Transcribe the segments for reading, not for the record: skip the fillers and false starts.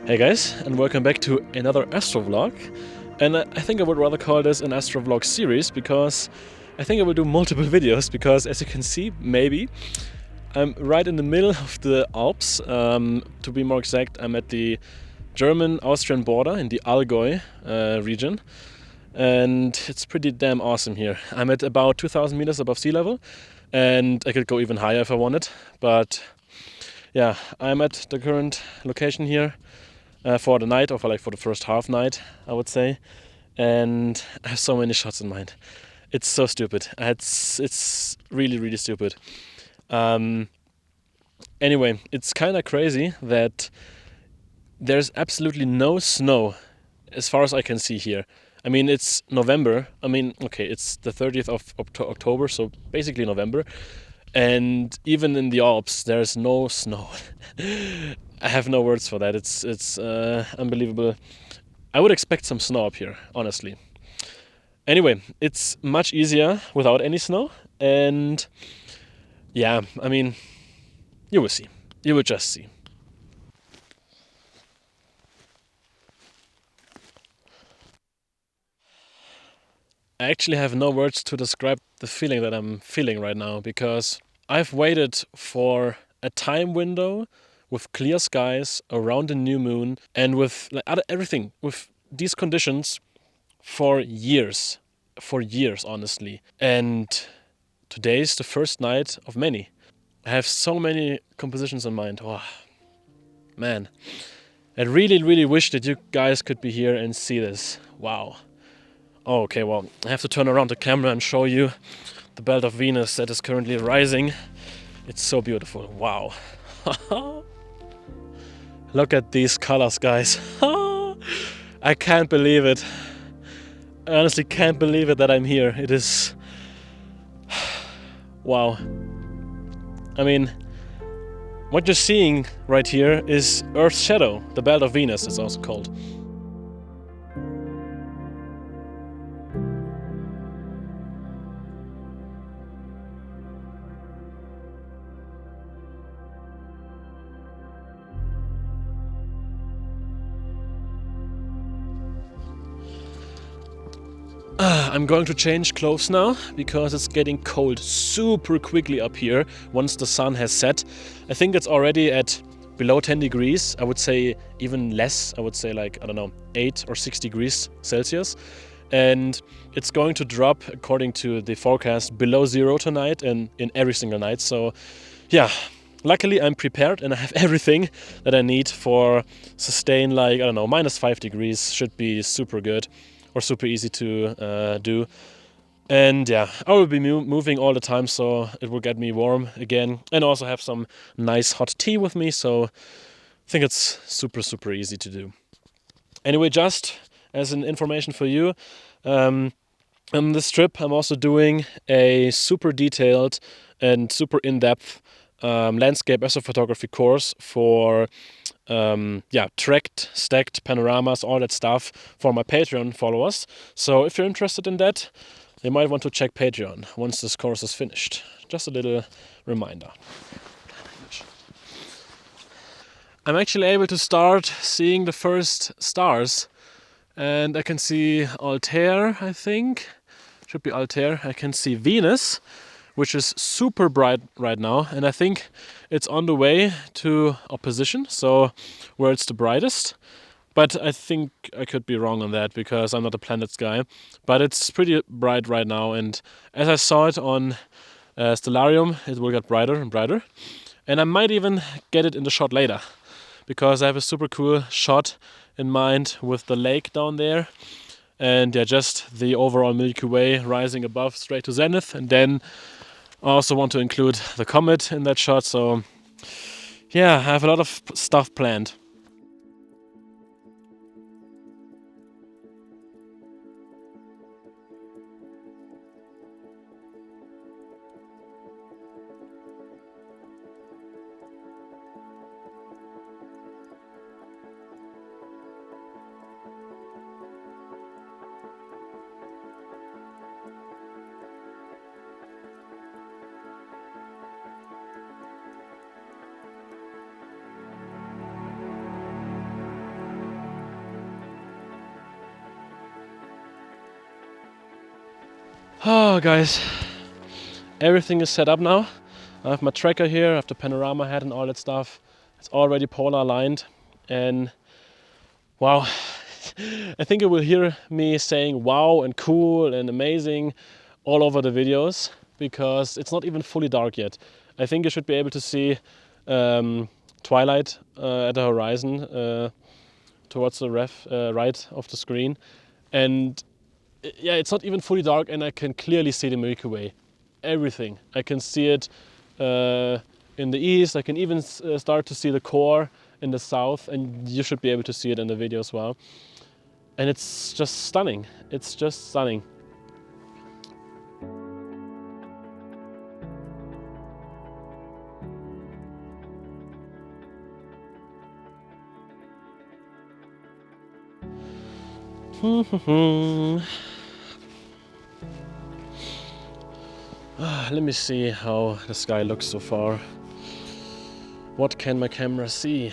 Hey guys, and welcome back to another Astro vlog. And I think I would rather call this an Astro vlog series because I think I will do multiple videos because, as you can see, maybe I'm right in the middle of the Alps. To be more exact, I'm at the German-Austrian border in the Allgäu region. And it's pretty damn awesome here. I'm at about 2,000 meters above sea level, and I could go even higher if I wanted. But yeah, I'm at the current location here. For the night, or for the first half night, I would say. And I have so many shots in mind. It's so stupid. It's really stupid. Anyway, it's kind of crazy that there's absolutely no snow as far as I can see here. I mean, it's November. I mean, okay, it's the 30th of October, so basically November. And even in the Alps, there's no snow. I have no words for that. It's unbelievable. I would expect some snow up here, honestly. Anyway, it's much easier without any snow. And yeah, I mean, you will see. You will just see. I actually have no words to describe the feeling that I'm feeling right now because I've waited for a time window with clear skies around the new moon and with everything with these conditions for years, honestly. And today's the first night of many. I have so many compositions in mind. Oh, man, I really wish that you guys could be here and see this. Wow. Oh, okay, well, I have to turn around the camera and show you the belt of Venus that is currently rising. It's so beautiful. Wow. Look at these colors, guys. I can't believe it. I honestly can't believe it that I'm here. It is... wow. I mean, what you're seeing right here is Earth's shadow, the belt of Venus it's also called. I'm going to change clothes now because it's getting cold super quickly up here once the sun has set. I think it's already at below 10 degrees. I would say even less. I would say like, I don't know, 8 or 6 degrees Celsius. And it's going to drop, according to the forecast, below 0 tonight and in every single night. So yeah, luckily I'm prepared and I have everything that I need for sustain, like, I don't know, -5 degrees should be super good. Or super easy to do. And yeah, I will be moving all the time, so it will get me warm again. And also have some nice hot tea with me, so I think it's super easy to do. Anyway, just as an information for you, on this trip I'm also doing a super detailed and super in-depth landscape astrophotography course for tracked, stacked panoramas, all that stuff for my Patreon followers. So if you're interested in that, you might want to check Patreon once this course is finished. Just a little reminder. I'm actually able to start seeing the first stars, and I can see Altair, I think. Should be Altair. I can see Venus, which is super bright right now, and I think it's on the way to opposition, so where it's the brightest. But I think I could be wrong on that because I'm not a planets guy. But it's pretty bright right now, and as I saw it on Stellarium, it will get brighter and brighter. And I might even get it in the shot later because I have a super cool shot in mind with the lake down there. And yeah, just the overall Milky Way rising above straight to zenith, and then I also want to include the comet in that shot, so yeah, I have a lot of stuff planned. Oh, guys, everything is set up now. I have my tracker here, I have the panorama hat and all that stuff. It's already polar aligned, and wow, I think you will hear me saying wow and cool and amazing all over the videos, because it's not even fully dark yet. I think you should be able to see twilight at the horizon towards the right of the screen, and yeah, it's not even fully dark, and I can clearly see the Milky Way. Everything. I can see it in the east. I can even start to see the core in the south, and you should be able to see it in the video as well. And it's just stunning. It's just stunning. Let me see how the sky looks so far. What can my camera see?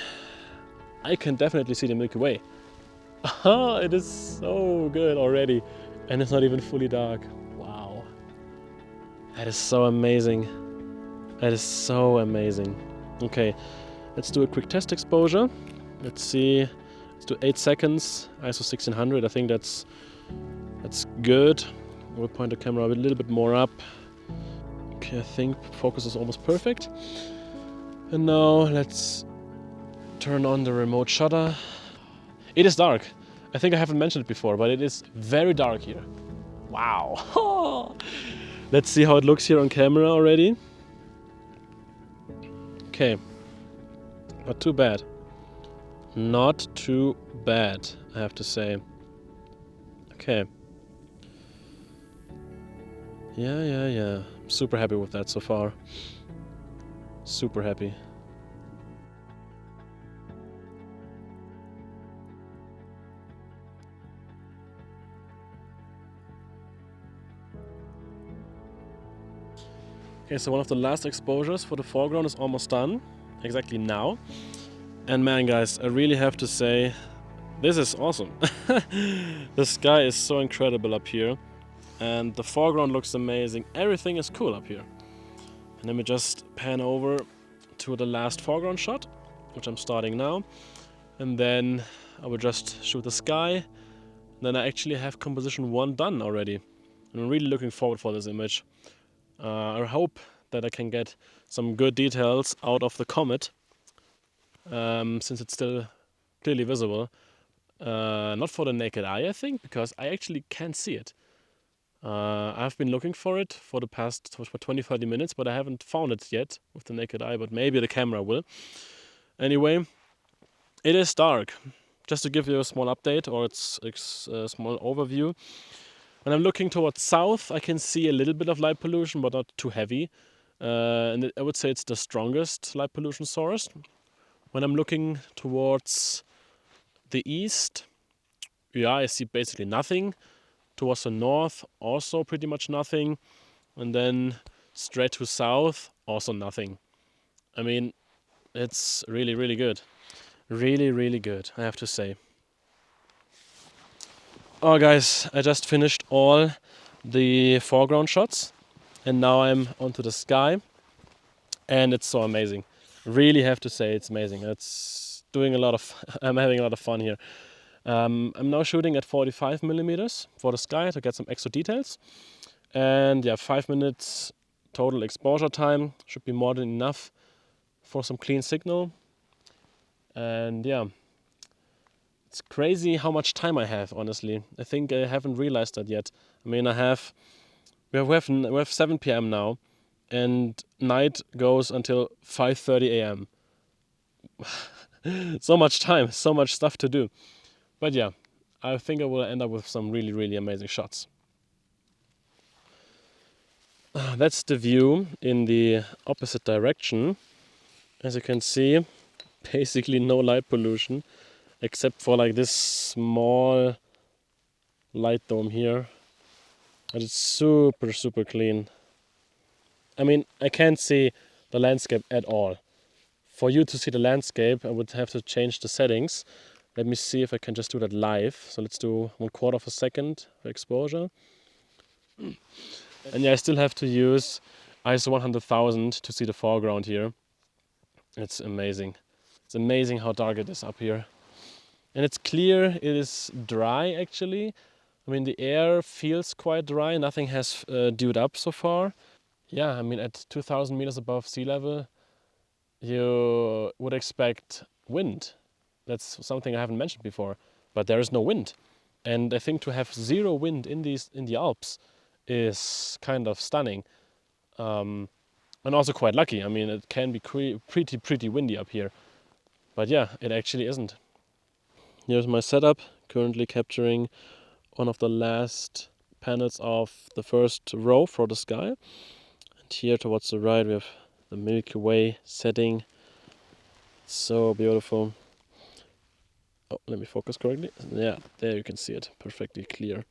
I can definitely see the Milky Way. Ah, it is so good already, and it's not even fully dark. Wow, that is so amazing. That is so amazing. Okay, let's do a quick test exposure. Let's see. Let's do 8 seconds. ISO 1600. I think that's good. We'll point the camera a little bit more up. Okay, I think focus is almost perfect. And now let's turn on the remote shutter. It is dark. I think I haven't mentioned it before, but it is very dark here. Wow. Let's see how it looks here on camera already. Okay. Not too bad. Not too bad, I have to say. Okay. Yeah. Super happy with that so far. Super happy. Okay, so one of the last exposures for the foreground is almost done. Exactly now. And man, guys, I really have to say, this is awesome. The sky is so incredible up here. And the foreground looks amazing. Everything is cool up here. And let me just pan over to the last foreground shot, which I'm starting now. And then I will just shoot the sky. Then I actually have composition 1 done already. And I'm really looking forward for this image. I hope that I can get some good details out of the comet, since it's still clearly visible. Not for the naked eye, I think, because I actually can't see it. I've been looking for it for the past 20-30 minutes, but I haven't found it yet with the naked eye, but maybe the camera will. Anyway, it is dark. Just to give you a small update, or it's a small overview. When I'm looking towards south, I can see a little bit of light pollution, but not too heavy. And I would say it's the strongest light pollution source. When I'm looking towards the east, yeah, I see basically nothing. Towards the north, also pretty much nothing. And then straight to south, also nothing. I mean, it's really, really good. Really, really good, I have to say. Oh, guys, I just finished all the foreground shots. And now I'm onto the sky. And it's so amazing. Really have to say it's amazing. It's doing a lot of... I'm having a lot of fun here. I'm now shooting at 45 millimeters for the sky to get some extra details. And yeah, 5 minutes total exposure time should be more than enough for some clean signal. And yeah, it's crazy how much time I have, honestly. I think I haven't realized that yet. I mean, we have 7 p.m. now, and night goes until 5:30 a.m. So much time, so much stuff to do. But yeah, I think I will end up with some really, really amazing shots. That's the view in the opposite direction. As you can see, basically no light pollution, except for like this small light dome here. But it's super, super clean. I mean, I can't see the landscape at all. For you to see the landscape, I would have to change the settings. Let me see if I can just do that live. So let's do 1/4 of a second for exposure. And yeah, I still have to use ISO 100,000 to see the foreground here. It's amazing. It's amazing how dark it is up here. And it's clear, it is dry actually. I mean, the air feels quite dry, nothing has dewed up so far. Yeah, I mean, at 2,000 meters above sea level, you would expect wind. That's something I haven't mentioned before, but there is no wind. And I think to have zero wind in the Alps is kind of stunning. And also quite lucky. I mean, it can be pretty windy up here. But yeah, it actually isn't. Here's my setup, currently capturing one of the last panels of the first row for the sky. And here towards the right we have the Milky Way setting. So beautiful. Oh, let me focus correctly. Yeah, there you can see it, perfectly clear.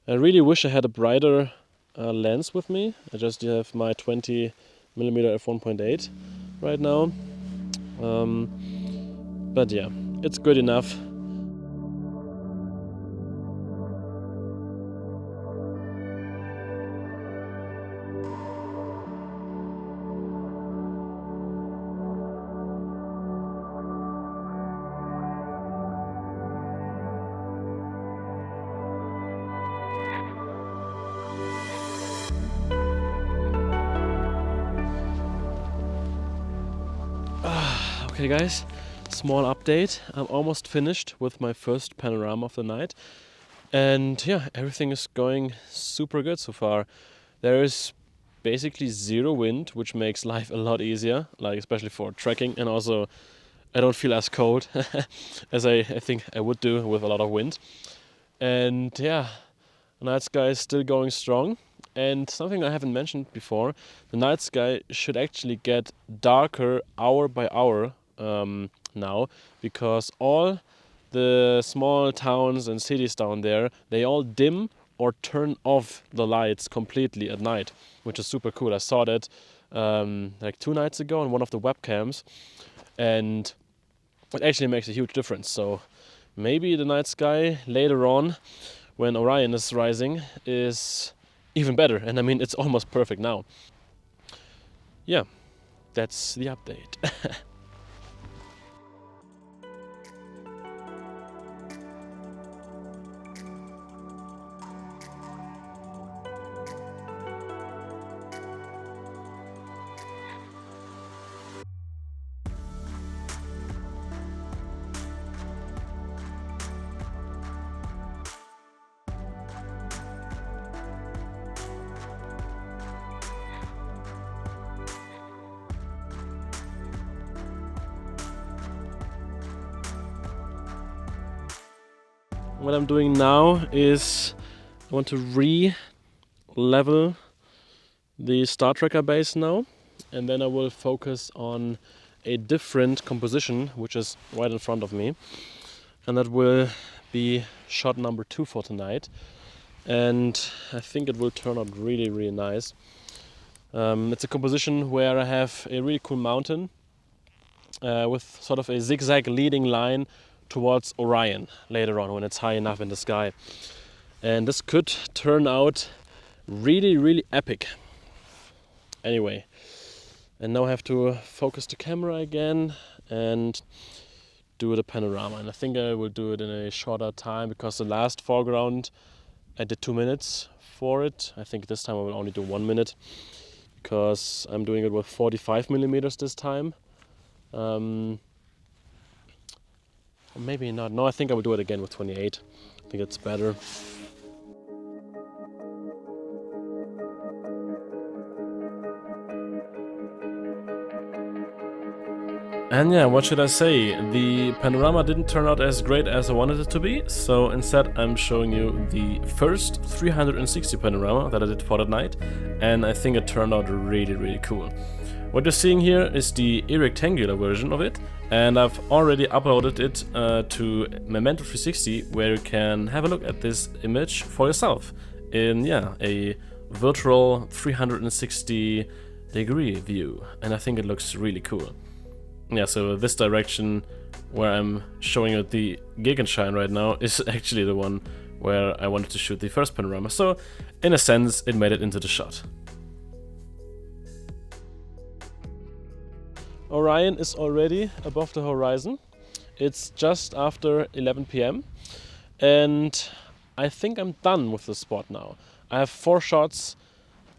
I really wish I had a brighter lens with me. I just have my 20mm f1.8 right now. But yeah, it's good enough. Okay guys, small update. I'm almost finished with my first panorama of the night. And yeah, everything is going super good so far. There is basically zero wind, which makes life a lot easier, like especially for trekking. And also I don't feel as cold as I think I would do with a lot of wind. And yeah, the night sky is still going strong. And something I haven't mentioned before, the night sky should actually get darker hour by hour now, because all the small towns and cities down there, they all dim or turn off the lights completely at night, which is super cool. I saw that like 2 nights ago on one of the webcams, and it actually makes a huge difference. So maybe the night sky later on, when Orion is rising, is even better. And I mean, it's almost perfect now. Yeah, that's the update. What I'm doing now is I want to re-level the Star Trekker base now, and then I will focus on a different composition, which is right in front of me, and that will be shot number 2 for tonight. And I think it will turn out really nice. It's a composition where I have a really cool mountain with sort of a zigzag leading line towards Orion later on when it's high enough in the sky. And this could turn out really epic. Anyway, and now I have to focus the camera again and do the panorama. And I think I will do it in a shorter time, because the last foreground I did 2 minutes for it. I think this time I will only do 1 minute, because I'm doing it with 45mm this time. Maybe not. No, I think I will do it again with 28. I think it's better. And yeah, what should I say? The panorama didn't turn out as great as I wanted it to be, so instead I'm showing you the first 360 panorama that I did for that night, and I think it turned out really cool. What you're seeing here is the rectangular version of it, and I've already uploaded it to Memento 360, where you can have a look at this image for yourself in a virtual 360 degree view, and I think it looks really cool. Yeah, so this direction where I'm showing you the Gegenschein right now is actually the one where I wanted to shoot the first panorama. So in a sense, it made it into the shot. Orion is already above the horizon. It's just after 11 p.m. and I think I'm done with the spot now. I have 4 shots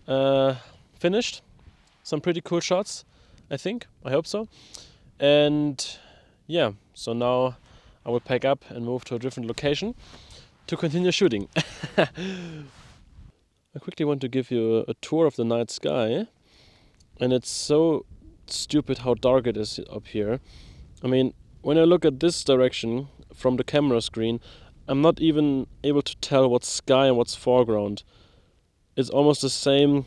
finished. Some pretty cool shots, I think. I hope so. And yeah, so now I will pack up and move to a different location to continue shooting. I quickly want to give you a tour of the night sky. And it's so stupid how dark it is up here. I mean, when I look at this direction from the camera screen, I'm not even able to tell what's sky and what's foreground. It's almost the same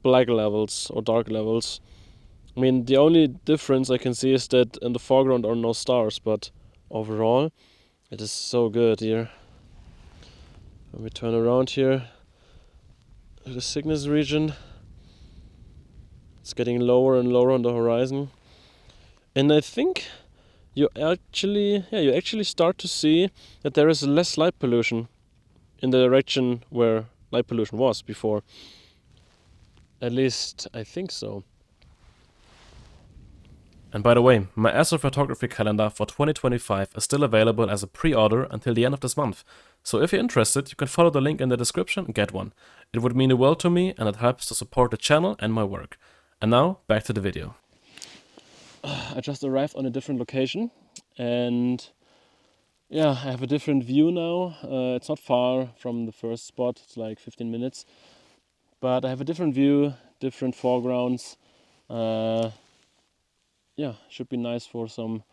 black levels or dark levels. I mean, the only difference I can see is that in the foreground are no stars, but overall, it is so good here. When we turn around here to the Cygnus region, it's getting lower and lower on the horizon. And I think you actually start to see that there is less light pollution in the direction where light pollution was before. At least I think so. And by the way, my astrophotography calendar for 2025 is still available as a pre-order until the end of this month. So if you're interested, you can follow the link in the description and get one. It would mean the world to me and it helps to support the channel and my work. And now, back to the video. I just arrived on a different location and yeah, I have a different view now. It's not far from the first spot, it's like 15 minutes. But I have a different view, different foregrounds. Yeah, should be nice for some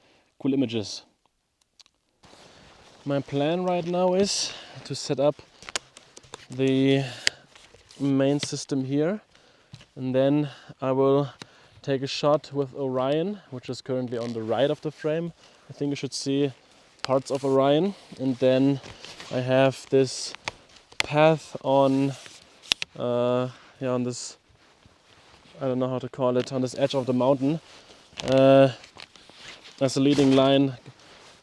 cool images. My plan right now is to set up the main system here, and then I will take a shot with Orion, which is currently on the right of the frame. I think you should see parts of Orion, and then I have this path on on this, I don't know how to call it, on this edge of the mountain. As a leading line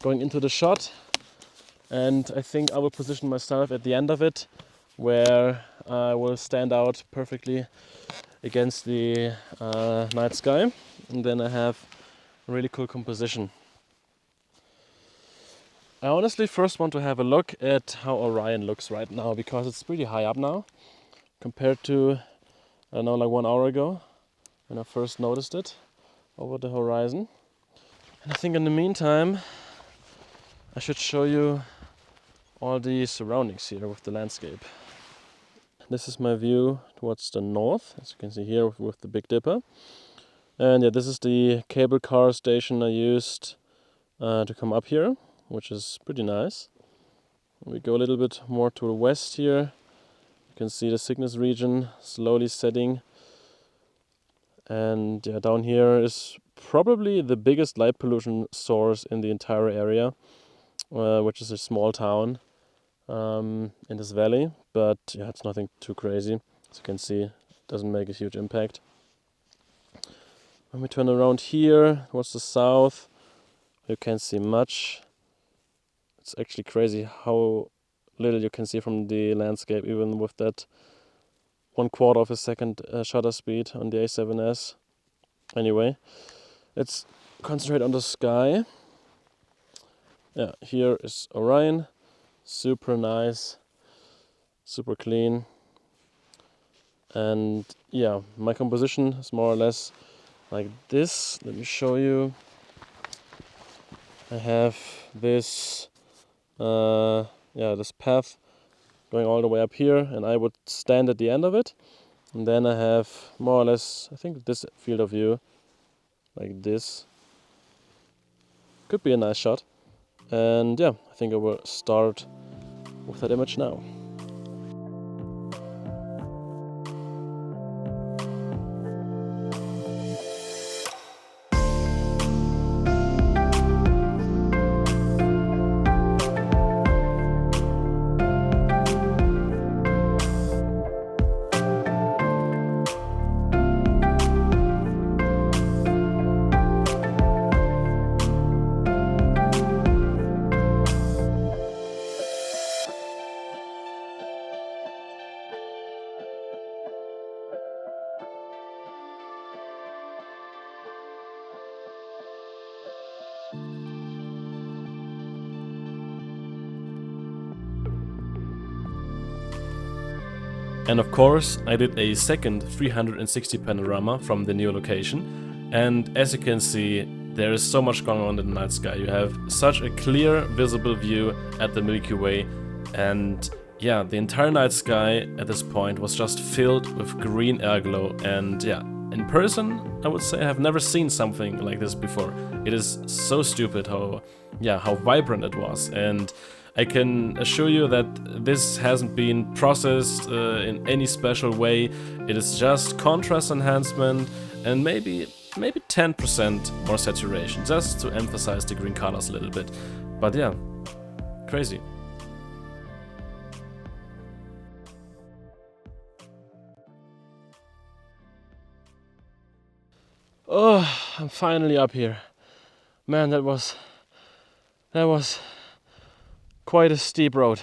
going into the shot, and I think I will position myself at the end of it where I will stand out perfectly against the night sky, and then I have a really cool composition. I honestly first want to have a look at how Orion looks right now, because it's pretty high up now compared to, I don't know, like 1 hour ago when I first noticed it over the horizon. And I think in the meantime I should show you all the surroundings here with the landscape. This is my view towards the north, as you can see here with the Big Dipper. And yeah, this is the cable car station I used to come up here, which is pretty nice. We go a little bit more to the west here. You can see the Cygnus region slowly setting. And yeah, down here is probably the biggest light pollution source in the entire area, which is a small town in this valley. But yeah, it's nothing too crazy. As you can see, it doesn't make a huge impact. When we turn around here towards the south, you can't see much. It's actually crazy how little you can see from the landscape, even with that 1/4 of a second shutter speed on the A7S. Anyway, let's concentrate on the sky. Yeah, here is Orion. Super nice, super clean. And yeah, my composition is more or less like this. Let me show you. I have this this path going all the way up here, and I would stand at the end of it, and then I have more or less, I think, this field of view like this. Could be a nice shot. And yeah, I think I will start with that image now. And of course, I did a second 360 panorama from the new location. And as you can see, there is so much going on in the night sky. You have such a clear, visible view at the Milky Way. And yeah, the entire night sky at this point was just filled with green airglow. And yeah, in person, I would say I have never seen something like this before. It is so stupid how vibrant it was. And I can assure you that this hasn't been processed in any special way. It is just contrast enhancement and maybe 10% more saturation, just to emphasize the green colors a little bit. But yeah, crazy. Oh, I'm finally up here. Man, that was quite a steep road.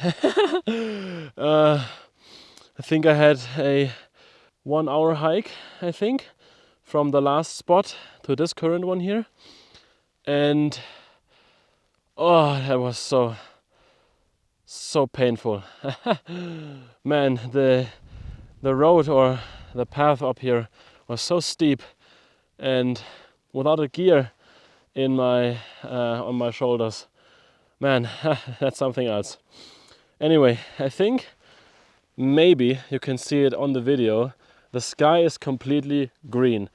I think I had a 1 hour hike, I think, from the last spot to this current one here. And oh, that was so painful. Man, the road or the path up here was so steep, and without a gear in my on my shoulders, man, that's something else. Anyway, I think maybe you can see it on the video. The sky is completely green.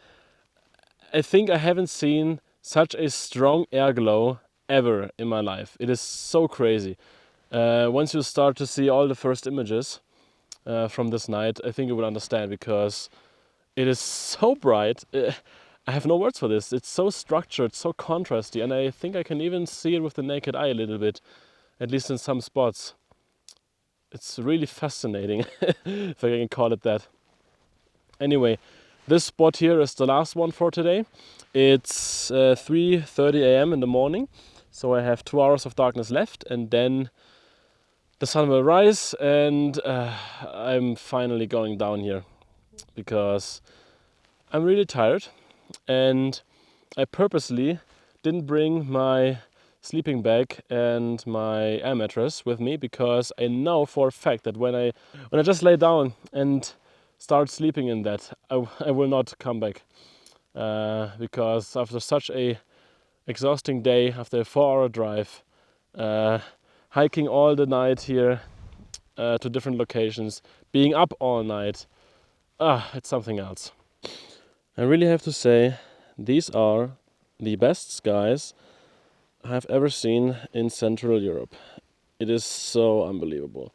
I think I haven't seen such a strong air glow ever in my life. It is so crazy. Once you start to see all the first images from this night, I think you will understand, because it is so bright. I have no words for this. It's so structured, so contrasty, and I think I can even see it with the naked eye a little bit, at least in some spots. It's really fascinating, if I can call it that. Anyway, this spot here is the last one for today. It's 3:30 a.m. in the morning, so I have 2 hours of darkness left, and then the sun will rise, and I'm finally going down here because I'm really tired, and I purposely didn't bring my sleeping bag and my air mattress with me, because I know for a fact that when I just lay down and start sleeping in that, I will not come back, because after such a exhausting day, after a 4-hour drive, hiking all the night here to different locations, being up all night, it's something else. I really have to say, these are the best skies I have ever seen in Central Europe. It is so unbelievable.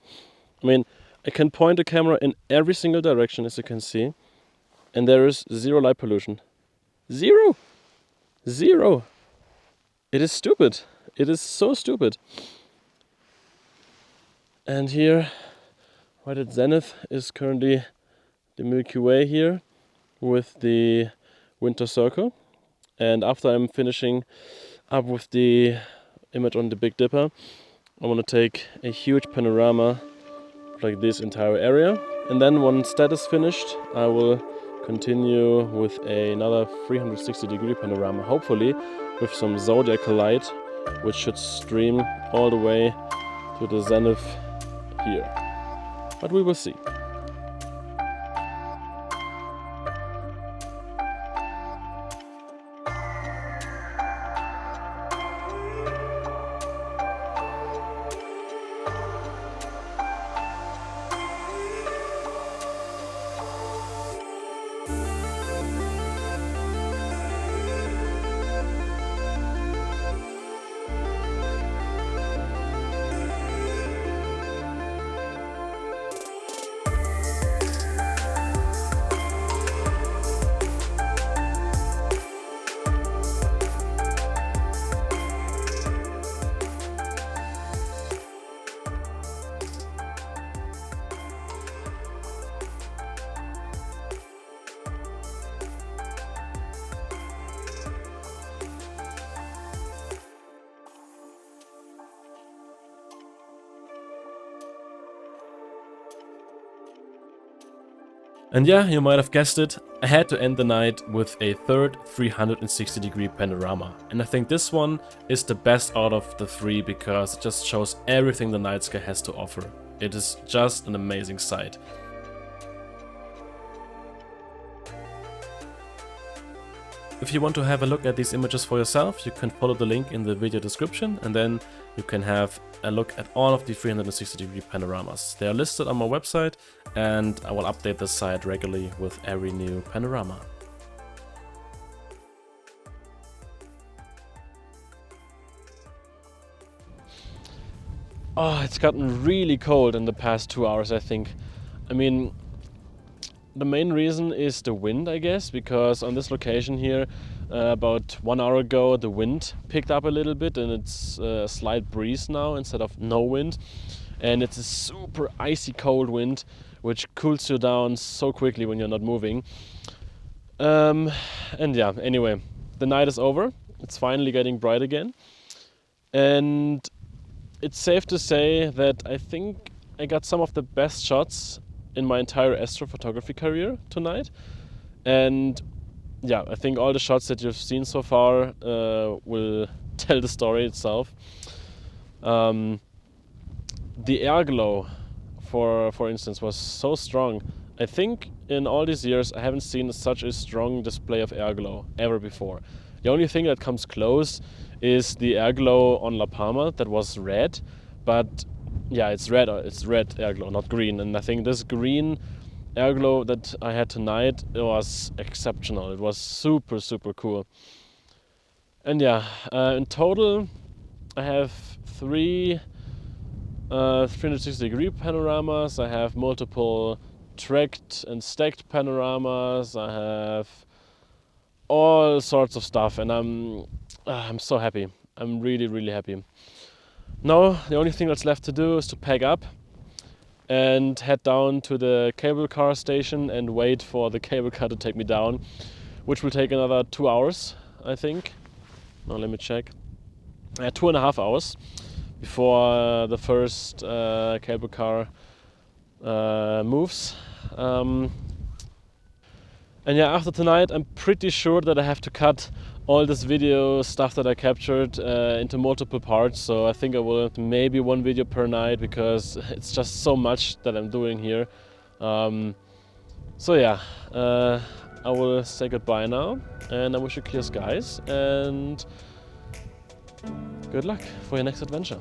I mean, I can point the camera in every single direction, as you can see, and there is zero light pollution. Zero! Zero! It is stupid. It is so stupid. And here, right at zenith, is currently the Milky Way here with the winter circle. And after I'm finishing up with the image on the Big Dipper, I want to take a huge panorama of like this entire area. And then once that is finished, I will continue with another 360-degree panorama, hopefully with some zodiacal light, which should stream all the way to the zenith here. But we will see. And yeah, you might have guessed it, I had to end the night with a third 360-degree panorama. And I think this one is the best out of the three, because it just shows everything the night sky has to offer. It is just an amazing sight. If you want to have a look at these images for yourself, you can follow the link in the video description, and then you can have a look at all of the 360-degree panoramas. They are listed on my website, and I will update the site regularly with every new panorama. Oh, it's gotten really cold in the past 2 hours, I think. I mean, the main reason is the wind, I guess, because on this location here, about 1 hour ago, the wind picked up a little bit, and it's a slight breeze now instead of no wind. And it's a super icy cold wind, which cools you down so quickly when you're not moving. And yeah, anyway, the night is over. It's finally getting bright again. And it's safe to say that I think I got some of the best shots in my entire astrophotography career tonight. And yeah, I think all the shots that you've seen so far will tell the story itself. The AIRGLOW, for instance, was so strong. I think in all these years I haven't seen such a strong display of AIRGLOW ever before. The only thing that comes close is the AIRGLOW on La Palma that was red, but yeah, it's red AIRGLOW, not green. And I think this green AIRGLOW that I had tonight, it was exceptional. It was super, super cool. And yeah, in total, I have 3 360-degree panoramas. I have multiple tracked and stacked panoramas. I have all sorts of stuff, and I'm so happy. I'm really, really happy. Now, the only thing that's left to do is to pack up and head down to the cable car station and wait for the cable car to take me down, which will take another 2 hours, I think. Now let me check. 2.5 hours before the first cable car moves. And yeah, after tonight, I'm pretty sure that I have to cut all this video stuff that I captured into multiple parts. So I think I will have maybe 1 video per night, because it's just so much that I'm doing here. So yeah, I will say goodbye now, and I wish you clear skies and good luck for your next adventure.